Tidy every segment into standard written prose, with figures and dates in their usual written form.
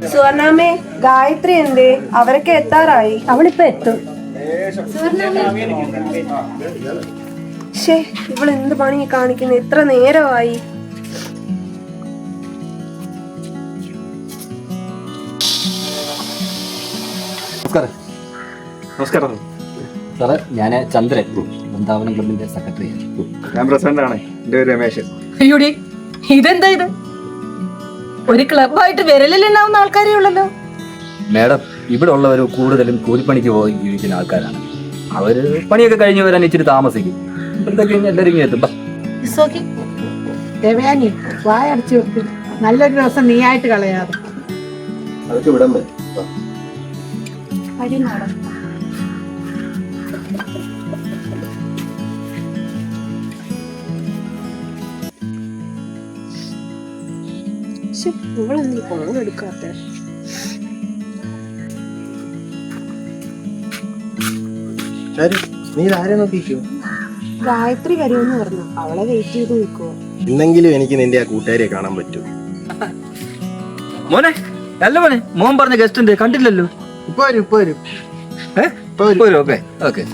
സുവർണാമേ, ഗായത്രി എന്തേ? അവരൊക്കെ എത്താറായി. അവളിപ്പോ എത്തും. ഇവളെന്ത് പണി കാണിക്കുന്നു? എത്ര നേരമായി? നമസ്കാരം സാറേ, ഞാൻ ചന്ദ്രൻ, വൃന്ദാവനം ക്ലബിന്റെ സെക്രട്ടറി. ഞാൻ പ്രസിഡന്റ് ആണ്. എന്റെ പേര് രമേശൻ. അയ്യോടി, ഇതെന്താ ഇത്? ഒരു ക്ലബായിട്ട് വിരലിലുണ്ടാവുന്ന ആൾക്കാരേ ഉള്ളല്ലോ. മേഡം, ഇവിടെ ഉള്ളവർ കൂടുതലും കൂലിപ്പണിക്ക് പോയി ജീവിക്കുന്ന ആൾക്കാരാണ്. അവര് പണിയൊക്കെ കഴിഞ്ഞ് വരാൻ ഇച്ചിരി താമസിക്കും. ഇപ്പോഴത്തേക്ക് എല്ലാവരും ഇങ്ങനെ എത്തും. വായടച്ചു വെക്കും. നല്ലൊരു ദിവസം നീ ആയിട്ട് കളയാറ്. അതൊക്കെ വിടാൻ പറ്റും. ഇവളെന്താ ഫോൺ എടുക്കാത്ത? നീ ആരെ നോക്കിക്കോ? ഗായത്രി വരുമെന്ന് പറഞ്ഞു. അവളെ വെയിറ്റ് ചെയ്ത് നിൽക്കുവോ? ഇന്നെങ്കിലും എനിക്ക് നിന്റെ ആ കൂട്ടുകാരെ കാണാൻ പറ്റൂ. മോനെ, അല്ല മോനെ, മോൻ പറഞ്ഞ ഗസ്റ്റ് ഉണ്ട്, കണ്ടില്ലല്ലോ. ഇപ്പൊ വരും. Okay okay.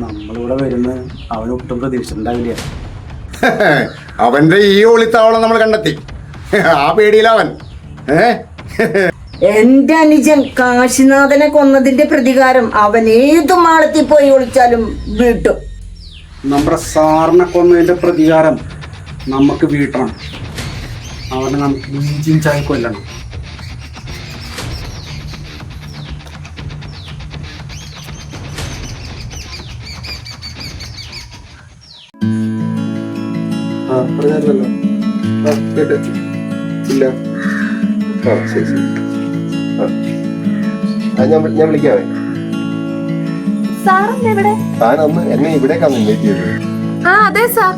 നമ്മളിവിടെ വരുന്ന അവനൊട്ടും പ്രതീക്ഷിച്ചിട്ടുണ്ടാവില്ല. അവന്റെ ഈ ഒളിത്താവളം നമ്മൾ കണ്ടെത്തി. ആ പേടിയിലവൻ. എന്റെ അനുജൻ കാശിനാഥനെ കൊന്നതിന്റെ പ്രതികാരം അവൻ ഏതു മാളത്തിൽ പോയി ഒളിച്ചാലും വീട്ടും. നമ്മുടെ സാറിനെ കൊന്നതിന്റെ പ്രതികാരം നമുക്ക് വീട്ടണം. അവനെ നമുക്ക് ബീജിയും ചായ കൊല്ലണം. ഞാൻ വിളിക്കാവേ. താനൊന്ന് എന്നെ ഇവിടേക്കാണ് ഇൻവൈറ്റ് ചെയ്തത്. അതെ സാർ.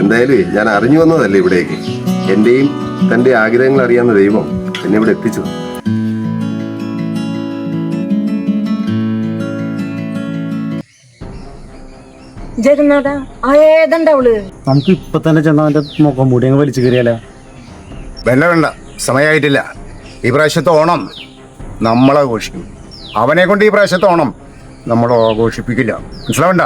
എന്തായാലും ഞാൻ അറിഞ്ഞു വന്നതല്ലേ ഇവിടേക്ക്. എന്റെയും തന്റെ ആഗ്രഹങ്ങൾ അറിയാവുന്ന ദൈവം എന്നെ ഇവിടെ എത്തിച്ചു. ജഗന്നാഥ, ഏതണ്ടവള്? നമുക്ക് ഇപ്പൊ തന്നെ ചെന്നവന്റെ മുഖം മൂടി അങ്ങ് വലിച്ചു കയറിയാലോ? വേണ്ട, സമയമായിട്ടില്ല. ഈ പ്രാവശ്യത്തെ ഓണം നമ്മൾ ആഘോഷിക്കും. അവനെ കൊണ്ട് ഈ പ്രാവശ്യത്തെ ഓണം നമ്മൾ ആഘോഷിപ്പിക്കില്ല. മനസ്സിലാവണ്ട?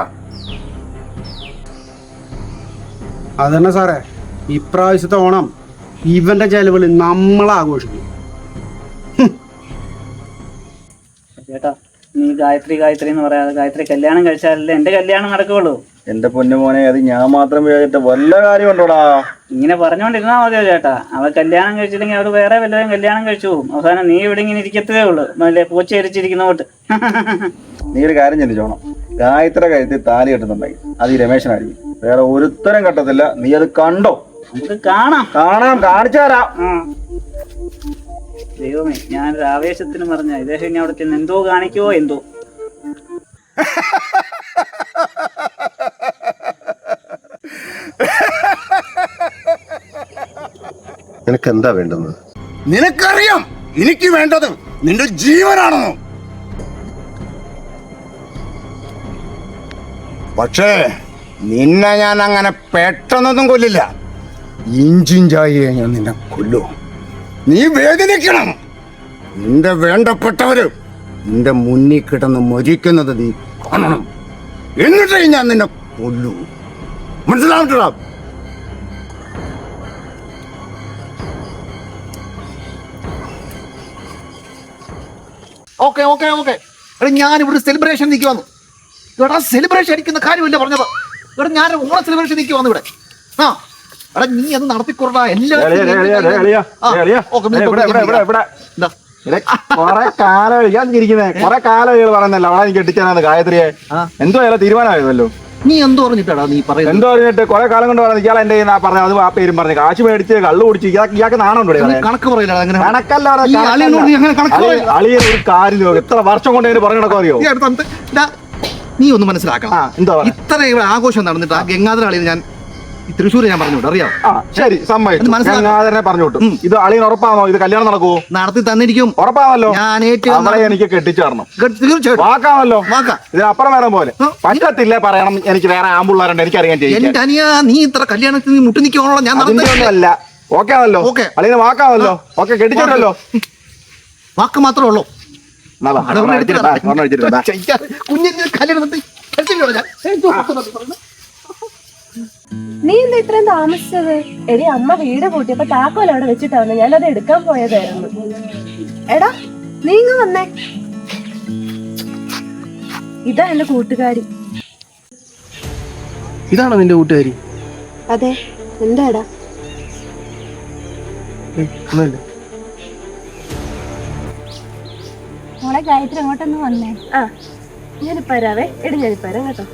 അതന്നെ സാറേ, ഇപ്രാവശ്യത്തെ ഓണം ഇവന്റെ ചെലവില് നമ്മൾ ആഘോഷിക്കും. ചേട്ടാ, നീ ഗായത്രി എന്ന് പറയാതെ ഗായത്രി കല്യാണം കഴിച്ചാലല്ലേ എന്റെ കല്യാണം നടക്കുകയുള്ളൂ. എന്റെ പൊന്നുമോനെ, അത് ഞാൻ മാത്രം വിചാരിച്ചിട്ട് വല്ല കാര്യമുണ്ടോടാ? ഇങ്ങനെ പറഞ്ഞോണ്ടിരുന്നാ മതിയോ ചേട്ടാ? അവൾ കല്യാണം കഴിച്ചില്ലെങ്കിൽ അവർ വേറെ വല്ലതും കല്യാണം കഴിച്ചു പോകും. അവസാനം നീ ഇവിടെ ഇങ്ങനെ ഇരിക്കത്തേ ഉള്ളു, നല്ല പൂച്ചരിച്ചിരിക്കുന്ന തൊട്ട്. നീ ഒരു കാര്യം ചിന്തിച്ചോണം. ഗായത്രി കഴുത്തിൽ താലി കെട്ടുന്നുണ്ടെങ്കിൽ അത് ഈ രമേശനായിരിക്കും. വേറെ ഒരുത്തരം കെട്ടത്തില്ല. നീ അത് കണ്ടോ? നമുക്ക് കാണാം, കാണിച്ചു തരാം. ദൈവമേ, ഞാനൊരു ആവേശത്തിന് പറഞ്ഞ ഇദ്ദേഹം ഇനി അവിടെ ചെന്ന് എന്തോ കാണിക്കുവോ എന്തോ. നിനക്ക് എന്താ വേണ്ടുന്നത്? നിനക്കറിയാം എനിക്ക് വേണ്ടത് നിന്റെ ജീവനാണെന്നോ. പക്ഷേ നിന്നെ ഞാൻ അങ്ങനെ പെട്ടെന്നൊന്നും കൊല്ലില്ല. ഇഞ്ചിഞ്ചായി ഞാൻ നിന്നെ കൊല്ലൂ. നീ വേദനിക്കണം. നിന്റെ വേണ്ടപ്പെട്ടവര് നിന്റെ മുന്നിൽ കിടന്ന് മരിക്കുന്നത് നീ കാണണം. എന്നിട്ടേ ഞാൻ നിന്നെ കൊല്ലൂ. മനസ്സിലാവട്ടോ? ഓക്കെ ഓക്കെ ഓക്കെ എടാ ഞാനിവിടെ സെലിബ്രേഷൻ നിൽക്കി വന്നു. എടാ സെലിബ്രേഷൻ അടിക്കുന്ന കാര്യമല്ല പറഞ്ഞത്. എടാ ഞാൻ ഓണ സെലിബ്രേഷൻ നിൽക്കി വന്നു ഇവിടെ. ആ എടാ നീ അത് നടത്തിക്കൊണ്ടാ കൊറേ കാലം ഞാൻ ഇരിക്കുന്നേ. കൊറേ കാലം പറയുന്നല്ലോ അവളെ എനിക്ക് കെട്ടിച്ചാന്ന് ഗായത്രിയെ. എന്തോ അയാളെ തീരുമാനമായതല്ലോ. നീ എന്തോ പറഞ്ഞിട്ടാടാ നീ പറയുന്നത്? എന്തോ പറഞ്ഞിട്ട് കൊറേ കാലം കൊണ്ട് പറഞ്ഞു ഇയാൾ എന്റെ പറഞ്ഞത്. അത് ആ പേരും പറഞ്ഞു കാശ് മേടിച്ച് കള്ളു കുടിച്ച് ഇയാൾക്ക് നാണുണ്ടോ? കണക്ക് പറയില്ല അങ്ങനെ. കണക്കല്ല അളിയൻ ഒരു കാര്യം എത്ര വർഷം കൊണ്ട് അതിന് പറഞ്ഞു നടക്കോ അറിയോ? നീ ഒന്ന് മനസ്സിലാക്കണം. എന്താ ഇത്ര ഇവിടെ ആഘോഷം നടന്നിട്ട് ആ ഗംഗാധര അളിയൻ ഞാൻ തൃശ്ശൂർ ഞാൻ പറഞ്ഞോട്ട് അറിയാം. ശരി സമ്മതിച്ചു. ഗംഗാധരനെ പറഞ്ഞോട്ടു. ഇത് അളിയൻ ഉറപ്പാണോ? ഇത് കല്യാണം നടക്കുവോ? നടത്തി തന്നിരിക്കും. ഉറപ്പാണല്ലോ. ഞാൻ അവളെ എനിക്ക് കെട്ടിച്ചേർണം. തീർച്ചയായിട്ടും വാക്കാണല്ലോ. വാക്കാം. ഇതിനപ്പുറം വേണം പോലെ പറ്റത്തില്ല പറയണം. എനിക്ക് വേറെ ആമ്പിള്ളാരുണ്ട് എനിക്കറിയാൻ ചെയ്യും. എന്റെ അനിയ നീ ഇത്ര കല്യാണത്തിന് നീ മുട്ടി നിൽക്കണല്ലോ. ഞാൻ അല്ല ഓക്കെ ആണല്ലോ. അളിയന് വാക്കാണല്ലോ. ഓക്കെ കെട്ടിച്ചേരല്ലോ. വാക്ക് മാത്രമേ ഉള്ളൂ. കുഞ്ഞിന്റെ കല്യാണത്തിൽ നീ എന്താ ഇത്രയും താമസിച്ചത്? എടി അമ്മ വീട് പൂട്ടിയപ്പോ താക്കോൽ അവിടെ വെച്ചിട്ടാണ് ഞാനത് എടുക്കാൻ പോയതായിരുന്നു. എടാ നീ ഇങ്ങ് വന്നേ. ഇതാ എന്റെ കൂട്ടുകാരി. ഇതാണോ നിന്റെ കൂട്ടുകാരി? അതെ. എന്താടാ? ഒന്നുമില്ല. മോളെ ഗായത്രി അങ്ങോട്ടൊന്ന് വന്നേ. ആ ഞാനിപ്പോ വരാവേ. എടി ഞാനിപ്പോ വരാം കേട്ടോ.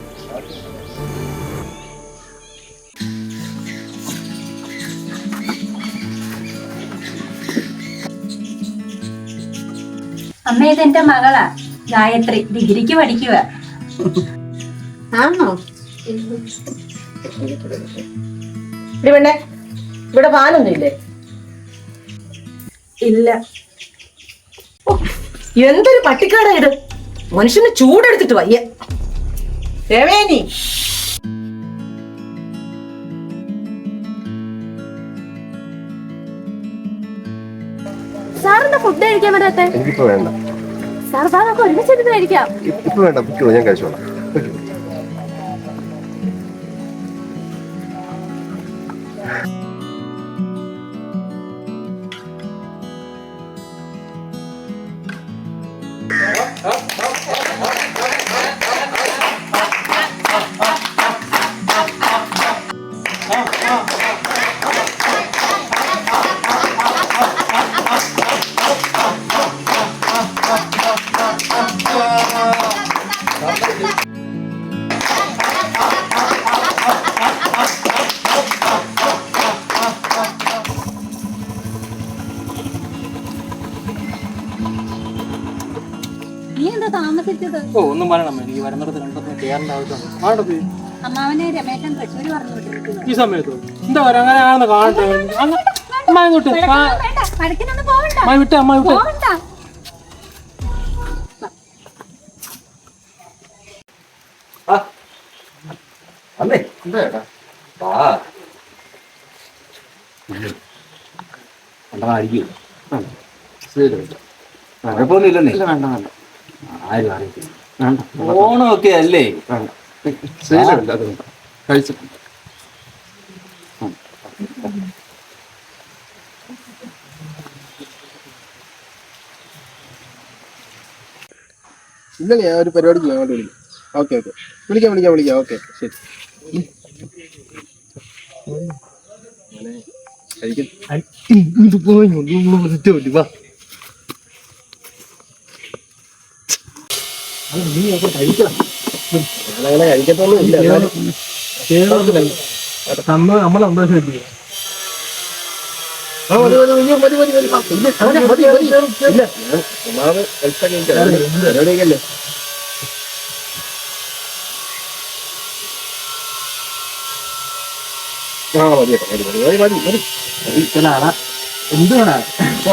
അമ്മ ഇത് എന്റെ മകളാ ഗായത്രി, ഡിഗ്രിക്ക് പഠിക്കുക. ആണോ? പെണ്ണെ ഇവിടെ പാലൊന്നും ഇല്ലേ? ഇല്ല. എന്തൊരു പട്ടിക്കാടാ ഇത്. മനുഷ്യന് ചൂടെടുത്തിട്ട് വയ്യ. രവേനി സാറിന്റെ ഫുഡ് കഴിക്കാൻ വരാത്തെ? എനിക്കിപ്പോ വേണ്ട. സാർ വാ നമുക്ക് ഒരുമിച്ച് കഴിക്കാം. ഇപ്പൊ വേണ്ട. പറ്റുമോ? ഞാൻ കഴിച്ചോളാം. നീ എന്താ താമസിച്ചത്? ഒന്നും പറയണം. എനിക്ക് വരുന്നിടത്ത് രണ്ടൊന്നും കേറേണ്ട ആവശ്യമാണ്. അമ്മാവനെ രമേശൻ തൃശ്ശൂര് പറഞ്ഞു വിട്ടിരിക്കുന്നു. ഈ സമയത്ത് എന്താ പറയാ? അങ്ങനെ ആണെന്ന് കാണട്ടെ. അമ്മ ഇങ്ങോട്ട് വിട്ടേ. അമ്മ വിട്ടേ. അല്ലേ കുഴപ്പമൊന്നുമില്ലെന്നേ. ആരും അറിയില്ല. ഓണമൊക്കെ അല്ലേ? കഴിച്ചിട്ടുണ്ട്. ഇല്ല ഞാൻ ഒരു പരിപാടിക്ക് അങ്ങോട്ട് വിളിക്കാം. ഓക്കെ ഓക്കെ വിളിക്കാം. ഓക്കെ ശരി. വാ. നീ ഒക്കെ കഴിക്കണം. അങ്ങനെ കഴിക്കത്തൊന്നും ഇല്ല. നമ്മളെ സന്തോഷം എന്തുവേണ.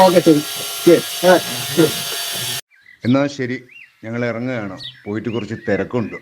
ഓക്കെ ശരി. എന്നാ ശരി, ഞങ്ങൾ ഇറങ്ങുകയാണ്. പോയിട്ട് കുറച്ച് തിരക്കുണ്ട്.